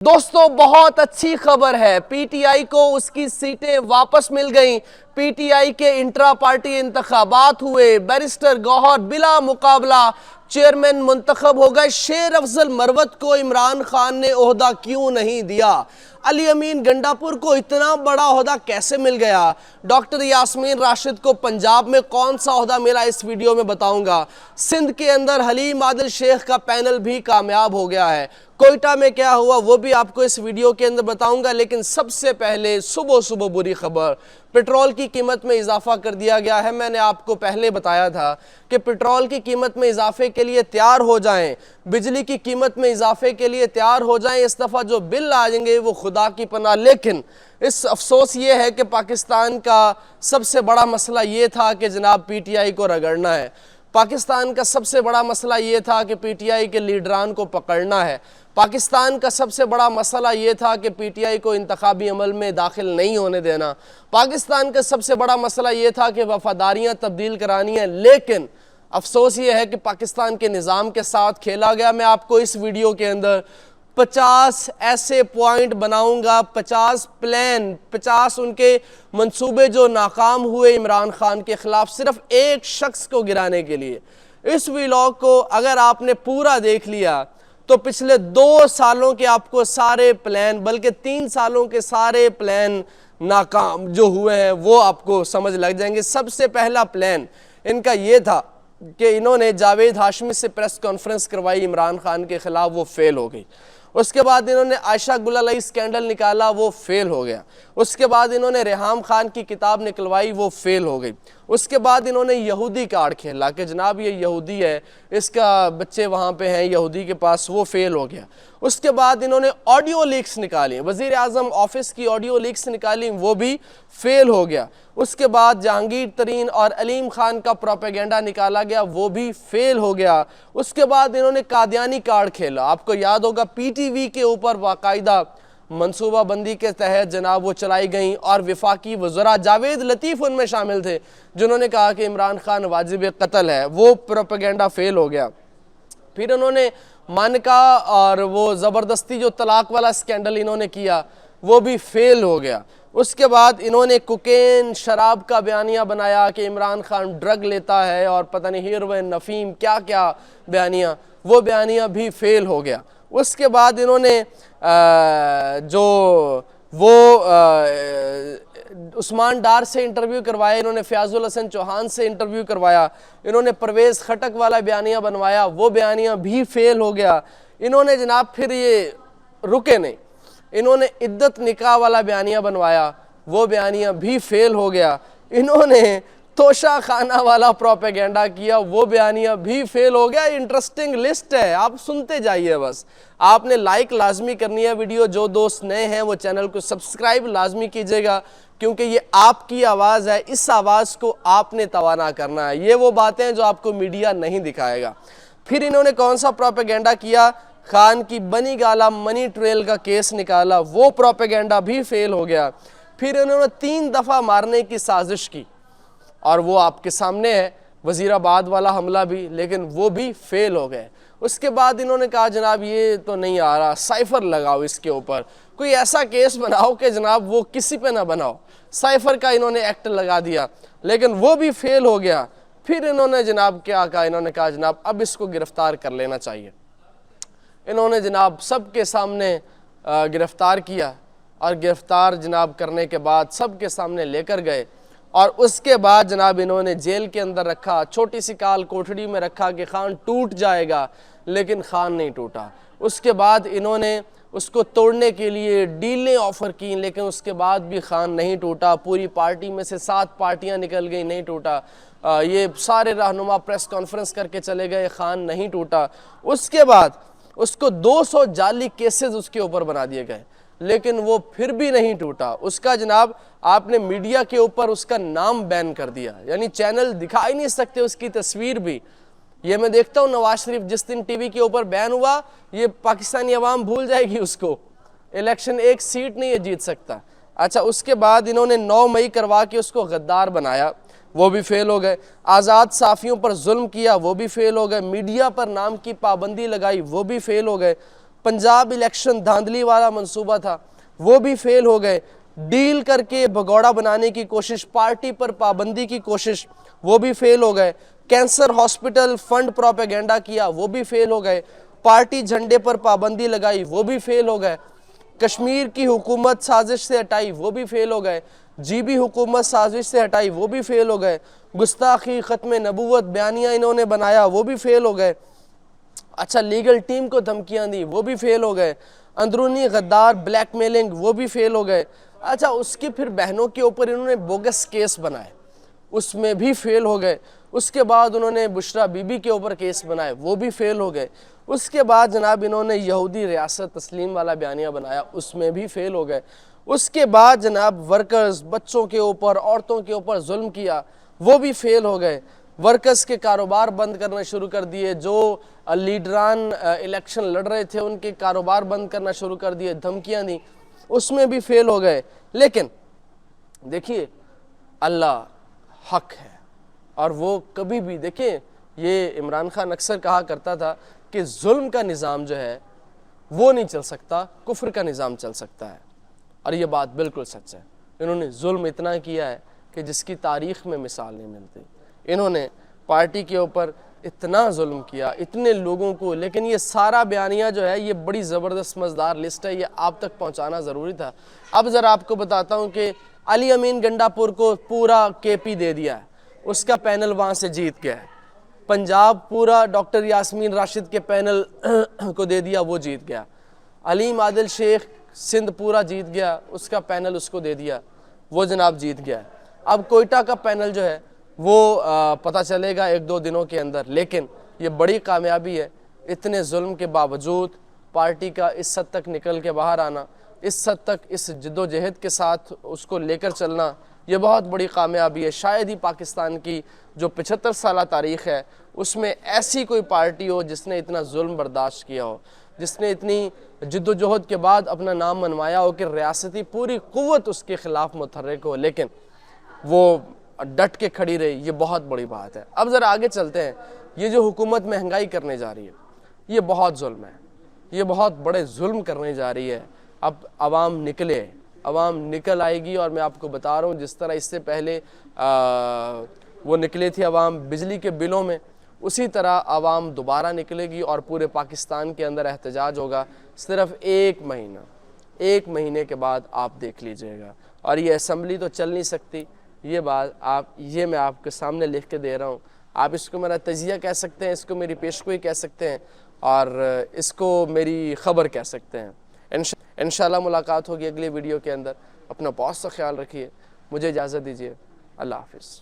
दोस्तों बहुत अच्छी खबर है, पीटीआई को उसकी सीटें वापस मिल गईं। पीटीआई के इंट्रा पार्टी इंतखाबात हुए, बैरिस्टर गौहर बिला मुकाबला चेयरमैन मुंतखब हो गए। शेर अफजल मरवत को इमरान खान ने ओहदा क्यों नहीं दिया? अली अमीन गंडापुर को इतना बड़ा ओहदा कैसे मिल गया? डॉक्टर यास्मीन राशिद को पंजाब में कौन सा ओहदा मिला, इस वीडियो में बताऊंगा। सिंध के अंदर हलीम आदिल शेख का पैनल भी कामयाब हो गया है। कोयटा में क्या हुआ वो भी आपको इस वीडियो के अंदर बताऊंगा। लेकिन सबसे पहले सुबह सुबह बुरी खबर, पेट्रोल की कीमत में इजाफा कर दिया गया है। मैंने आपको पहले बताया था कि पेट्रोल की कीमत में इजाफे के लिए तैयार हो जाएं, बिजली की कीमत में इजाफे के लिए तैयार हो जाएं। इस दफ़ा जो बिल आएंगे वो खुदा की पनाह। लेकिन इस अफसोस ये है कि पाकिस्तान का सबसे बड़ा मसला ये था कि जनाब पीटीआई को रगड़ना है। पाकिस्तान का सबसे बड़ा मसला ये था कि पीटीआई के लीडरान को पकड़ना है। पाकिस्तान का सबसे बड़ा मसला ये था कि पीटीआई को इंतखाबी अमल में दाखिल नहीं होने देना। पाकिस्तान का सबसे बड़ा मसला ये था कि वफादारियाँ तब्दील करानी है। लेकिन अफसोस ये है कि पाकिस्तान के निज़ाम के साथ खेला गया। मैं आपको इस वीडियो के अंदर 50 ऐसे पॉइंट बनाऊंगा, 50 प्लान, 50 उनके मंसूबे जो नाकाम हुए इमरान खान के खिलाफ, सिर्फ एक शख्स को गिराने के लिए। इस व्लॉग को अगर आपने पूरा देख लिया तो पिछले 2 सालों के आपको सारे प्लान, बल्कि 3 सालों के सारे प्लान नाकाम जो हुए हैं वो आपको समझ लग जाएंगे। सबसे पहला प्लान इनका ये था कि इन्होंने जावेद हाशमी से प्रेस कॉन्फ्रेंस करवाई इमरान खान के खिलाफ, वो फेल हो गई। उसके बाद इन्होंने आयशा गुलालाई स्कैंडल निकाला, वो फेल हो गया। उसके बाद इन्होंने रेहाम खान की किताब निकलवाई, वो फेल हो गई। उसके बाद इन्होंने यहूदी कार्ड खेला कि जनाब ये यहूदी है, इसका बच्चे वहाँ पे हैं यहूदी के पास, वो फेल हो गया। उसके बाद इन्होंने ऑडियो लीक्स निकाली, वज़ीर आज़म ऑफिस की ऑडियो लीक्स निकाली, वो भी फेल हो गया। उसके बाद जहांगीर तरीन और अलीम खान का प्रोपेगेंडा निकाला गया, वो भी फेल हो गया। उसके बाद इन्होंने कादियानी कार्ड खेला। आपको याद होगा पीटीवी के ऊपर बाकायदा मनसूबा बंदी के तहत जनाब वो चलाई गई और वफाकी वज़रा जावेद लतीफ़ उनमें शामिल थे जिन्होंने कहा कि इमरान खान वाजिब कत्ल है, वो प्रोपेगेंडा फेल हो गया। फिर उन्होंने मानका और वो ज़बरदस्ती जो तलाक वाला स्कैंडल इन्होंने किया, वो भी फेल हो गया। उसके बाद इन्होंने कोकेन शराब का बयानिया बनाया कि इमरान खान ड्रग लेता है और पता नहीं हीरोइन नफ़ीम क्या क्या बयानिया, वो बयानिया भी फेल हो गया। उसके बाद इन्होंने जो वो उस्मान डार से इंटरव्यू करवाया, इन्होंने फयाजुल हसन चौहान से इंटरव्यू करवाया, इन्होंने परवेज़ खटक वाला बयानिया बनवाया, वो बयानिया भी फेल हो गया। इन्होंने जनाब फिर ये रुके नहीं, इन्होंने इद्दत निकाह वाला बयानिया बनवाया, वो बयानिया भी फेल हो गया। इन्होंने तोशा खाना वाला प्रोपेगेंडा किया, वो बयानिया भी फेल हो गया। इंटरेस्टिंग लिस्ट है, आप सुनते जाइए। बस आपने लाइक लाजमी करनी है वीडियो। जो दोस्त नए हैं वो चैनल को सब्सक्राइब लाजमी कीजिएगा, क्योंकि ये आपकी आवाज़ है, इस आवाज़ को आपने तवाना करना है। ये वो बातें हैं जो आपको मीडिया नहीं दिखाएगा। फिर इन्होंने कौन सा प्रोपेगेंडा किया? खान की बनी गाला मनी ट्रेल का केस निकाला, वो प्रोपेगेंडा भी फेल हो गया। फिर इन्होंने 3 दफ़ा मारने की साजिश की और वो आपके सामने है, वज़ीराबाद वाला हमला भी, लेकिन वो भी फेल हो गए। उसके बाद इन्होंने कहा जनाब ये तो नहीं आ रहा, साइफ़र लगाओ इसके ऊपर, कोई ऐसा केस बनाओ कि जनाब वो किसी पे ना बनाओ। साइफ़र का इन्होंने एक्ट लगा दिया, लेकिन वो भी फेल हो गया। फिर इन्होंने जनाब क्या कहा? इन्होंने कहा जनाब अब इसको गिरफ़्तार कर लेना चाहिए। इन्होंने जनाब सबके सामने गिरफ़्तार किया और गिरफ़्तार जनाब करने के बाद सबके सामने लेकर गए और उसके बाद जनाब इन्होंने जेल के अंदर रखा, छोटी सी काल कोठड़ी में रखा कि खान टूट जाएगा, लेकिन खान नहीं टूटा। उसके बाद इन्होंने उसको तोड़ने के लिए डीलें ऑफ़र की, लेकिन उसके बाद भी खान नहीं टूटा। पूरी पार्टी में से 7 पार्टियां निकल गई, नहीं टूटा। ये सारे रहनुमा प्रेस कॉन्फ्रेंस करके चले गए, खान नहीं टूटा। उसके बाद उसको 200 जाली केसेस उसके ऊपर बना दिए गए, लेकिन वो फिर भी नहीं टूटा। उसका जनाब आपने मीडिया के ऊपर उसका नाम बैन कर दिया, यानी चैनल दिखा ही नहीं सकते उसकी तस्वीर भी। ये मैं देखता हूँ नवाज शरीफ जिस दिन टीवी के ऊपर बैन हुआ, ये पाकिस्तानी अवाम भूल जाएगी उसको। इलेक्शन 1 सीट नहीं है जीत सकता। अच्छा, उसके बाद इन्होंने 9 मई करवा के उसको गद्दार बनाया, वो भी फेल हो गए। आज़ाद साफ़ियों पर जुल्म किया, वो भी फेल हो गए। मीडिया पर नाम की पाबंदी लगाई, वो भी फेल हो गए। पंजाब इलेक्शन धांधली वाला मंसूबा था, वो भी फेल हो गए। डील करके भगौड़ा बनाने की कोशिश, पार्टी पर पाबंदी की कोशिश, वो भी फेल हो गए। कैंसर हॉस्पिटल फंड प्रोपेगेंडा किया, वो भी फेल हो गए। पार्टी झंडे पर पाबंदी लगाई, वो भी फेल हो गए। कश्मीर की हुकूमत साजिश से हटाई, वो भी फेल हो गए। जीबी हुकूमत साजिश से हटाई, वो भी फेल हो गए। गुस्ताखी ख़त्म नबूवत बयानिया इन्होंने बनाया, वो भी फेल हो गए। अच्छा, लीगल टीम को धमकियां दी, वो भी फेल हो गए। अंदरूनी गद्दार ब्लैकमेलिंग, वो भी फेल हो गए। अच्छा, उसकी फिर बहनों के ऊपर इन्होंने बोगस केस बनाए, उसमें भी फेल हो गए। उसके बाद उन्होंने बुशरा बीबी के ऊपर केस बनाए, वो भी फेल हो गए। उसके बाद जनाब इन्होंने यहूदी रियासत तस्लीम वाला बयानिया बनाया, उसमें भी फेल हो गए। उसके बाद जनाब वर्कर्स, बच्चों के ऊपर, औरतों के ऊपर जुल्म किया, वो भी फेल हो गए। वर्कर्स के कारोबार बंद करना शुरू कर दिए, जो लीडरान इलेक्शन लड़ रहे थे उनके कारोबार बंद करना शुरू कर दिए, धमकियां दी, उसमें भी फेल हो गए। लेकिन देखिए, अल्लाह हक है और वो कभी भी, देखिए ये इमरान खान अक्सर कहा करता था कि जुल्म का निज़ाम जो है वो नहीं चल सकता, कुफ्र का निज़ाम चल सकता है, और ये बात बिल्कुल सच है। इन्होंने जुल्म इतना किया है कि जिसकी तारीख़ में मिसाल नहीं मिलती। इन्होंने पार्टी के ऊपर इतना जुल्म किया, इतने लोगों को, लेकिन ये सारा बयानिया जो है ये बड़ी ज़बरदस्त मज़ेदार लिस्ट है, ये आप तक पहुंचाना ज़रूरी था। अब ज़रा आपको बताता हूं कि अली अमीन गंडापुर को पूरा केपी दे दिया है, उसका पैनल वहाँ से जीत गया है। पंजाब पूरा डॉक्टर यास्मीन राशिद के पैनल को दे दिया, वो जीत गया। अलीम आदिल शेख सिंध पूरा जीत गया, उसका पैनल उसको दे दिया, वो जनाब जीत गया। अब कोयटा का पैनल जो है वो पता चलेगा 1-2 दिनों के अंदर। लेकिन ये बड़ी कामयाबी है, इतने जुल्म के बावजूद पार्टी का इस हद तक निकल के बाहर आना, इस हद तक इस जद्दोजहद के साथ उसको लेकर चलना, ये बहुत बड़ी कामयाबी है। शायद ही पाकिस्तान की जो 75 साल तारीख़ है उसमें ऐसी कोई पार्टी हो जिसने इतना जुल्म बर्दाश्त किया हो, जिसने इतनी जद्दोजहद के बाद अपना नाम मनवाया हो कि रियासती पूरी क़ुव्वत उसके ख़िलाफ़ मुतहर्रिक हो, लेकिन वो डट के खड़ी रही। ये बहुत बड़ी बात है। अब ज़रा आगे चलते हैं। ये जो हुकूमत महंगाई करने जा रही है, ये बहुत जुल्म है, ये बहुत बड़े जुल्म करने जा रही है। अब आवाम निकले, आवाम निकल आएगी, और मैं आपको बता रहा हूँ जिस तरह इससे पहले वो निकले थे आवाम बिजली के बिलों में, उसी तरह आवाम दोबारा निकलेगी और पूरे पाकिस्तान के अंदर एहतजाज होगा। सिर्फ 1 महीना, 1 महीने के बाद आप देख लीजिएगा। और ये असम्बली तो चल नहीं सकती, ये बात ये मैं आपके सामने लिख के दे रहा हूँ। आप इसको मेरा तजिया कह सकते हैं, इसको मेरी पेशगोई कह सकते हैं, और इसको मेरी ख़बर कह सकते हैं। इंशाल्लाह मुलाकात होगी अगले वीडियो के अंदर। अपना बहुत सा ख्याल रखिए, मुझे इजाज़त दीजिए, अल्लाह हाफ़िज़।